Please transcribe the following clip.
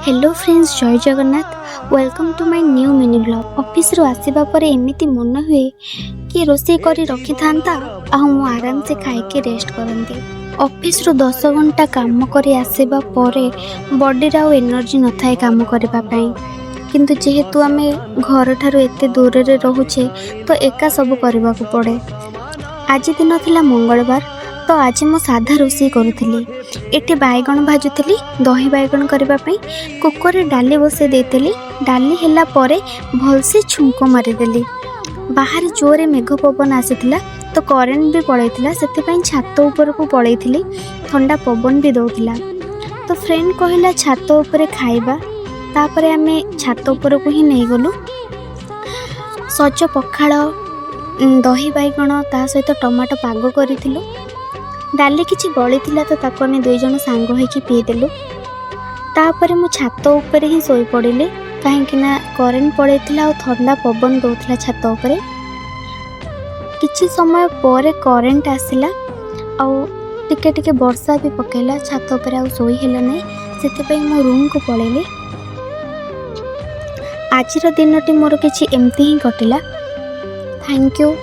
Hello friends, जय Jagannath. Welcome to my new mini blog. Office रू आसीबा परे एमिति मन हुए कि रोषे करी रखी थांता आ मु आराम से खाई के रेस्ट करंती। ऑफिस रू 10 घंटा काम करी आसीबा परे बॉडी रा एनर्जी न थाए काम करबा पई, किंतु जेहेतु आमे घर ठारू एते दूर रे रहुछे तो एका सब करबा को पड़े। आज दिन थिला मंगलवार, तो आज मो साधा रोषे करुଥିଲି। एटे बैगण भाजुଥିଲି, दही बैगण करबा पई कुकर रे डाली बसे देतेली। डाली हेला परे भलसे छुंको मारी देली। बाहर जोरे मेघ पवन आसीथिला, तो करेंट भी पळैथिला, सेते पई छात ऊपर को पळैथिली। ठंडा पवन भी दउथिला, तो फ्रेंड कहिला छात ऊपर खाइबा। तापरे आमे छात ऊपर को ही नहीं गलु। सज पखाळ, दही बैगण ता सहित टमाटो पाग करिथिलु। डाली किछि गली थिला, तो ताको आमे दुई जण सांग होइकी पीदेलु। तापरे मु छात ऊपर ही सोई पड़िले, काहेकि ना करेंट पड़ैथिला और ठंडा पवन दउथिला छात ऊपर। किछि समय परे करेंट आसिला और टिके टिके वर्षा भी पकेला। छात ऊपर आ सोई हेला नै, सेते पई मो रूम को पळेले। आजिर दिनटी मोर किछि एमती ही कटिला। Thank you.